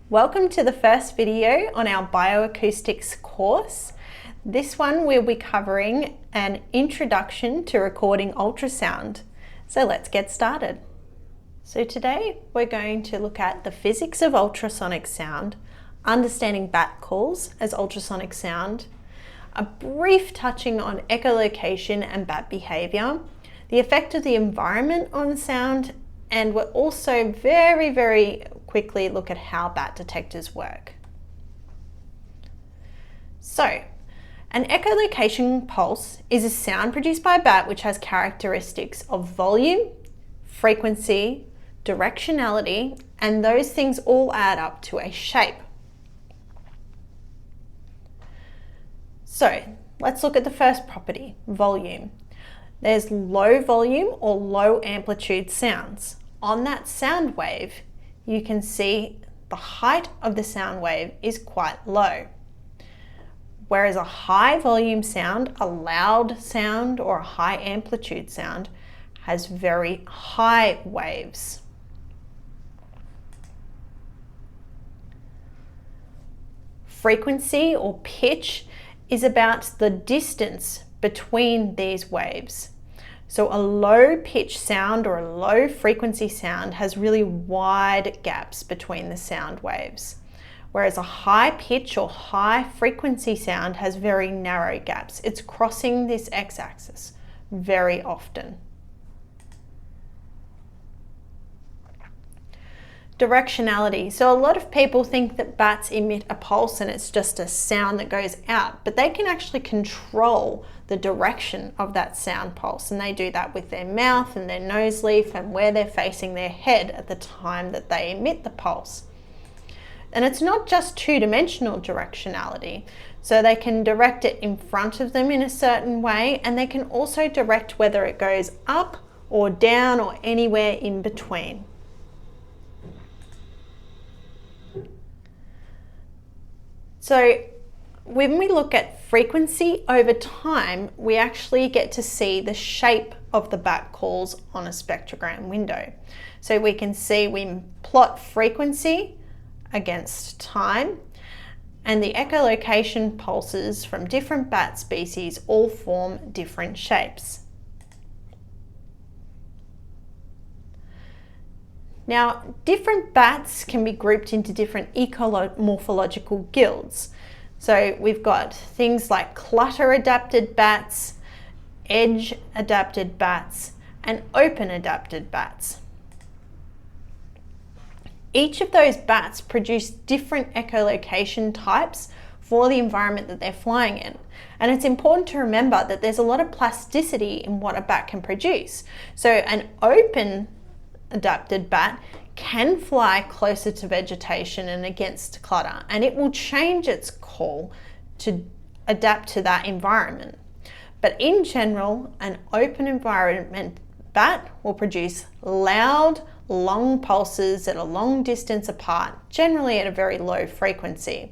Welcome to the first video on our bioacoustics course. This one we'll be covering an introduction to recording ultrasound. So let's get started. So today we're going to look at the physics of ultrasonic sound, understanding bat calls as ultrasonic sound, a brief touching on echolocation and bat behavior, the effect of the environment on sound, and we'll also very quickly look at how bat detectors work. So, an echolocation pulse is a sound produced by a bat which has characteristics of volume, frequency, directionality, and those things all add up to a shape. So, let's look at the first property, volume. There's low volume or low amplitude sounds. On that sound wave, you can see the height of the sound wave is quite low. Whereas a high volume sound, a loud sound or a high amplitude sound has very high waves. Frequency or pitch is about the distance between these waves. So a low pitch sound or a low frequency sound has really wide gaps between the sound waves, whereas a high pitch or high frequency sound has very narrow gaps. It's crossing this x-axis very often. Directionality. So a lot of people think that bats emit a pulse and it's just a sound that goes out, but they can actually control the direction of that sound pulse, and they do that with their mouth and their nose leaf and where they're facing their head at the time that they emit the pulse. And it's not just two-dimensional directionality, so they can direct it in front of them in a certain way, and they can also direct whether it goes up or down or anywhere in between. So when we look at frequency over time, we actually get to see the shape of the bat calls on a spectrogram window. So we can see we plot frequency against time, and the echolocation pulses from different bat species all form different shapes. Now, different bats can be grouped into different ecomorphological guilds. So we've got things like clutter-adapted bats, edge-adapted bats, and open-adapted bats. Each of those bats produce different echolocation types for the environment that they're flying in. And it's important to remember that there's a lot of plasticity in what a bat can produce. So an open adapted bat can fly closer to vegetation and against clutter, and it will change its call to adapt to that environment. But in general, an open environment bat will produce loud, long pulses at a long distance apart, generally at a very low frequency.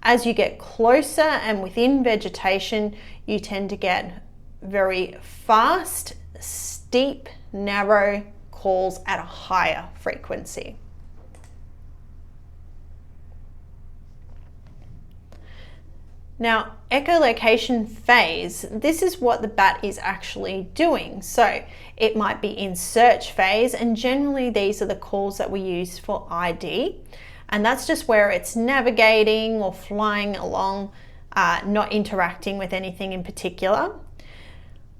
As you get closer and within vegetation, you tend to get very fast, steep, narrow calls at a higher frequency. Now, echolocation phase, this is what the bat is actually doing. So it might be in search phase, and generally these are the calls that we use for ID, and that's just where it's navigating or flying along, not interacting with anything in particular.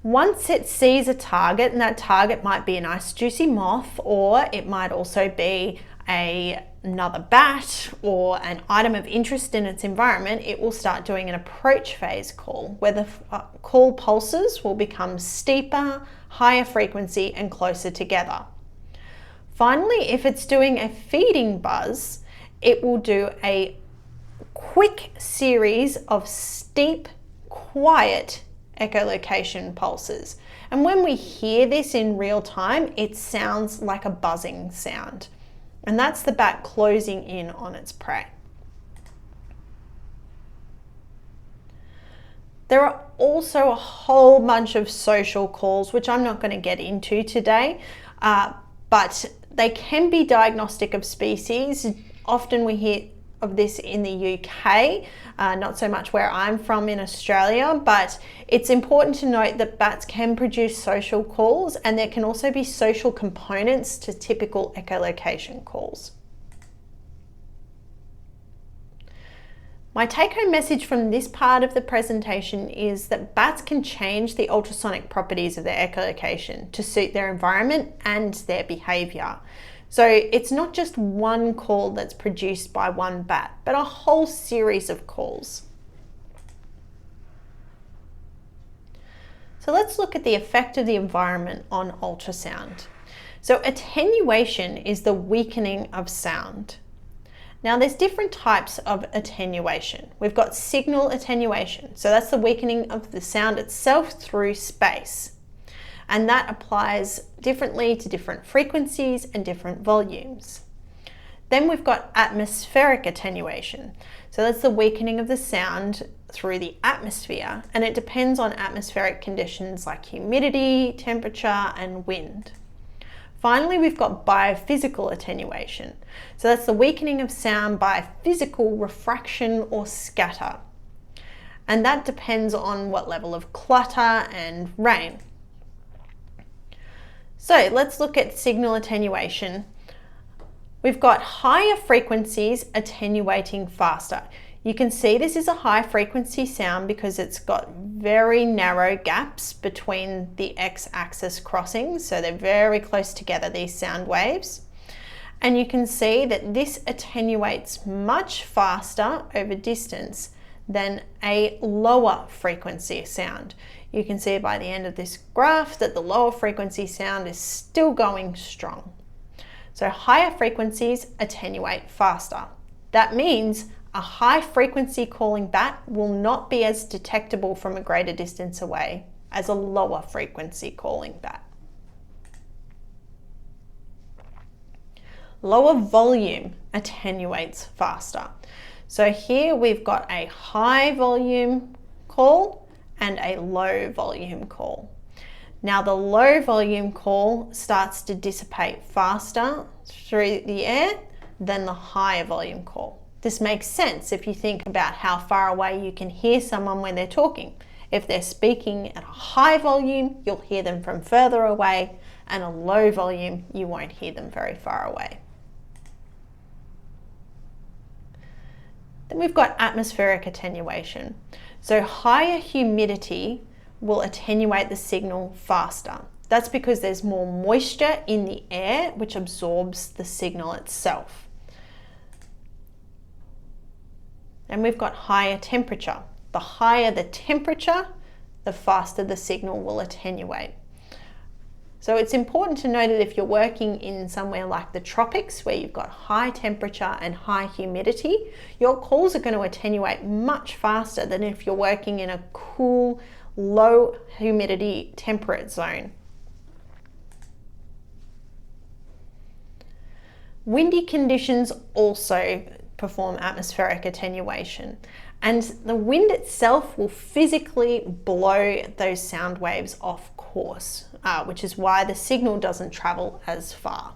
Once it sees a target, and that target might be a nice juicy moth, or it might also be another bat or an item of interest in its environment, it will start doing an approach phase call, where the call pulses will become steeper, higher frequency, and closer together. Finally, if it's doing a feeding buzz, it will do a quick series of steep, quiet echolocation pulses. And when we hear this in real time, it sounds like a buzzing sound. And that's the bat closing in on its prey. There are also a whole bunch of social calls, which I'm not going to get into today, but they can be diagnostic of species. Often we hear of this in the UK, not so much where I'm from in Australia, but it's important to note that bats can produce social calls, and there can also be social components to typical echolocation calls. My take-home message from this part of the presentation is that bats can change the ultrasonic properties of their echolocation to suit their environment and their behaviour. So it's not just one call that's produced by one bat, but a whole series of calls. So let's look at the effect of the environment on ultrasound. So attenuation is the weakening of sound. Now there's different types of attenuation. We've got signal attenuation. So that's the weakening of the sound itself through space. And that applies differently to different frequencies and different volumes. Then we've got atmospheric attenuation. So that's the weakening of the sound through the atmosphere, and it depends on atmospheric conditions like humidity, temperature, and wind. Finally, we've got biophysical attenuation. So that's the weakening of sound by physical refraction or scatter. And that depends on what level of clutter and rain. So let's look at signal attenuation. We've got higher frequencies attenuating faster. You can see this is a high frequency sound because it's got very narrow gaps between the x-axis crossings, so they're very close together, these sound waves. And you can see that this attenuates much faster over distance than a lower frequency sound. You can see by the end of this graph that the lower frequency sound is still going strong. So higher frequencies attenuate faster. That means a high frequency calling bat will not be as detectable from a greater distance away as a lower frequency calling bat. Lower volume attenuates faster. So here we've got a high volume call and a low volume call. Now the low volume call starts to dissipate faster through the air than the higher volume call. This makes sense if you think about how far away you can hear someone when they're talking. If they're speaking at a high volume, you'll hear them from further away, and a low volume, you won't hear them very far away. Then we've got atmospheric attenuation. So higher humidity will attenuate the signal faster. That's because there's more moisture in the air, which absorbs the signal itself. And we've got higher temperature. The higher the temperature, the faster the signal will attenuate. So it's important to know that if you're working in somewhere like the tropics where you've got high temperature and high humidity, your calls are going to attenuate much faster than if you're working in a cool, low humidity temperate zone. Windy conditions also perform atmospheric attenuation, and the wind itself will physically blow those sound waves off course, which is why the signal doesn't travel as far.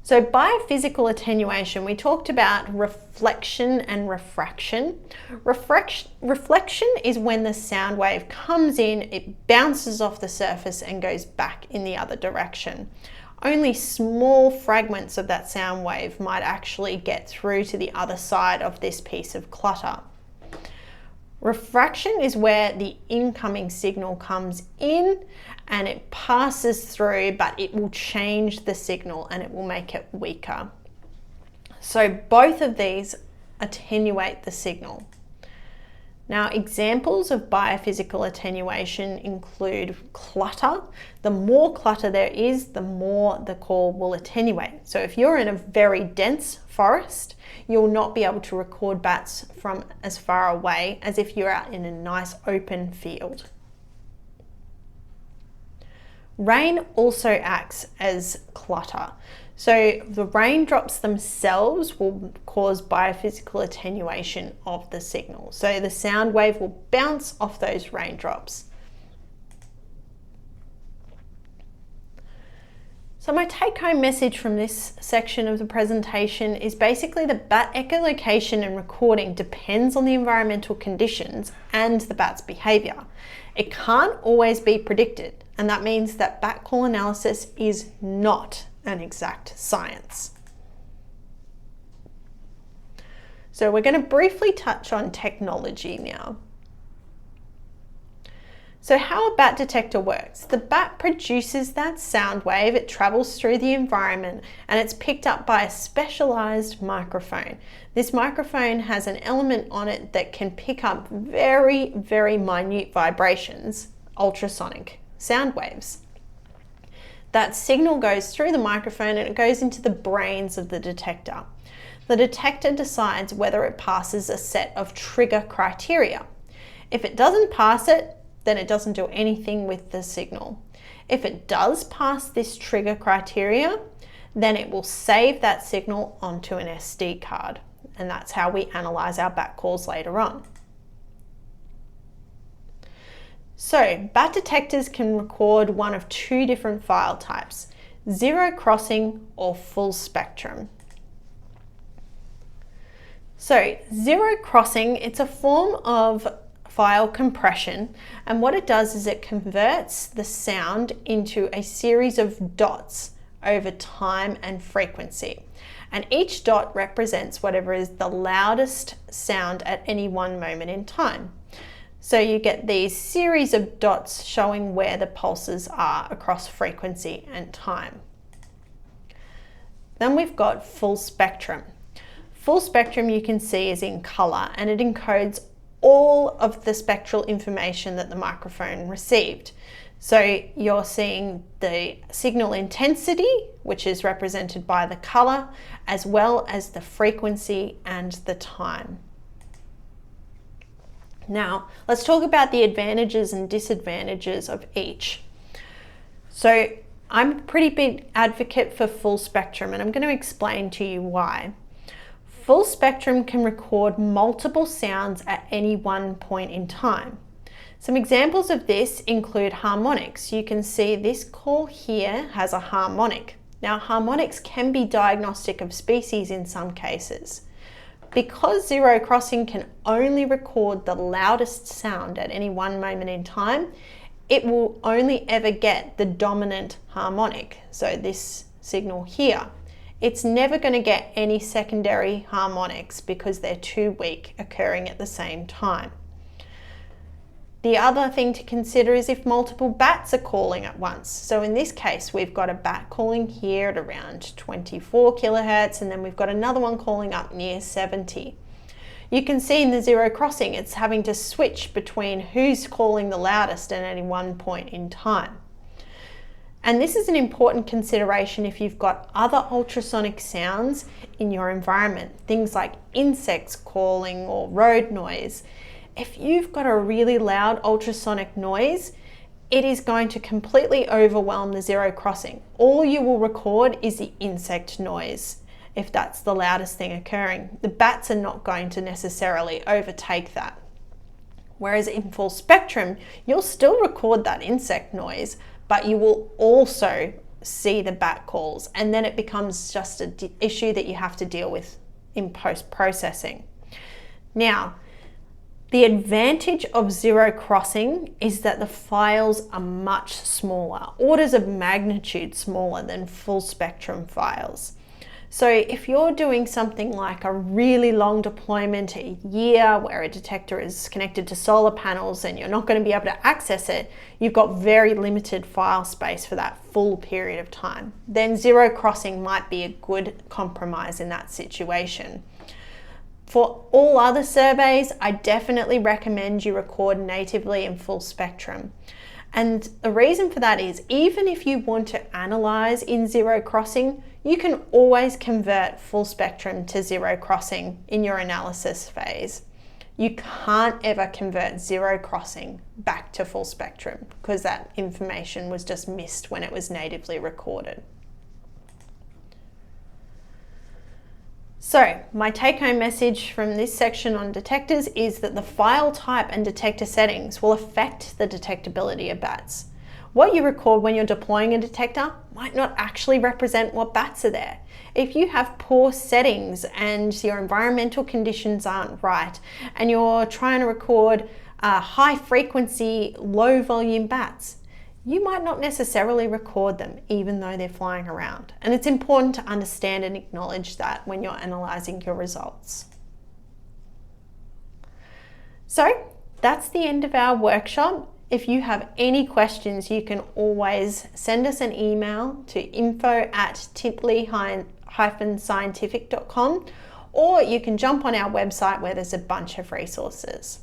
So biophysical attenuation, we talked about reflection and refraction. Reflection is when the sound wave comes in, it bounces off the surface and goes back in the other direction. Only small fragments of that sound wave might actually get through to the other side of this piece of clutter. Refraction is where the incoming signal comes in and it passes through, but it will change the signal and it will make it weaker. So both of these attenuate the signal. Now, examples of biophysical attenuation include clutter. The more clutter there is, the more the call will attenuate. So if you're in a very dense forest, you'll not be able to record bats from as far away as if you're out in a nice open field. Rain also acts as clutter. So the raindrops themselves will cause biophysical attenuation of the signal. So the sound wave will bounce off those raindrops. So my take-home message from this section of the presentation is basically the bat echolocation and recording depends on the environmental conditions and the bat's behaviour. It can't always be predicted, and that means that bat call analysis is not an exact science. So we're going to briefly touch on technology now. So how a bat detector works. The bat produces that sound wave, it travels through the environment and it's picked up by a specialized microphone. This microphone has an element on it that can pick up very, very minute vibrations, ultrasonic sound waves. That signal goes through the microphone and it goes into the brains of the detector. The detector decides whether it passes a set of trigger criteria. If it doesn't pass it, then it doesn't do anything with the signal. If it does pass this trigger criteria, then it will save that signal onto an SD card. And that's how we analyze our bat calls later on. So bat detectors can record one of two different file types, zero crossing or full spectrum. So zero crossing, it's a form of file compression, and what it does is it converts the sound into a series of dots over time and frequency, and each dot represents whatever is the loudest sound at any one moment in time. So you get these series of dots showing where the pulses are across frequency and time. Then we've got full spectrum. Full spectrum you can see is in color and it encodes all of the spectral information that the microphone received. So you're seeing the signal intensity, which is represented by the color, as well as the frequency and the time. Now, let's talk about the advantages and disadvantages of each. So I'm a pretty big advocate for full spectrum, and I'm going to explain to you why. Full spectrum can record multiple sounds at any one point in time. Some examples of this include harmonics. You can see this call here has a harmonic. Now, harmonics can be diagnostic of species in some cases. Because zero crossing can only record the loudest sound at any one moment in time, it will only ever get the dominant harmonic, so this signal here. It's never going to get any secondary harmonics because they're too weak occurring at the same time. The other thing to consider is if multiple bats are calling at once. So in this case, we've got a bat calling here at around 24 kilohertz, and then we've got another one calling up near 70. You can see in the zero crossing, it's having to switch between who's calling the loudest at any one point in time. And this is an important consideration if you've got other ultrasonic sounds in your environment, things like insects calling or road noise. If you've got a really loud ultrasonic noise, it is going to completely overwhelm the zero crossing. All you will record is the insect noise, if that's the loudest thing occurring. The bats are not going to necessarily overtake that. Whereas in full spectrum, you'll still record that insect noise, but you will also see the bat calls, and then it becomes just an issue that you have to deal with in post-processing. Now, the advantage of zero crossing is that the files are much smaller, orders of magnitude smaller than full spectrum files. So if you're doing something like a really long deployment, a year, where a detector is connected to solar panels and you're not going to be able to access it, you've got very limited file space for that full period of time. Then zero crossing might be a good compromise in that situation. For all other surveys, I definitely recommend you record natively in full spectrum. And the reason for that is, even if you want to analyze in zero crossing, you can always convert full spectrum to zero crossing in your analysis phase. You can't ever convert zero crossing back to full spectrum because that information was just missed when it was natively recorded. So my take-home message from this section on detectors is that the file type and detector settings will affect the detectability of bats. What you record when you're deploying a detector might not actually represent what bats are there. If you have poor settings and your environmental conditions aren't right, and you're trying to record high frequency, low volume bats, you might not necessarily record them even though they're flying around. And it's important to understand and acknowledge that when you're analysing your results. So that's the end of our workshop. If you have any questions, you can always send us an email to info@tipley-scientific.com, or you can jump on our website where there's a bunch of resources.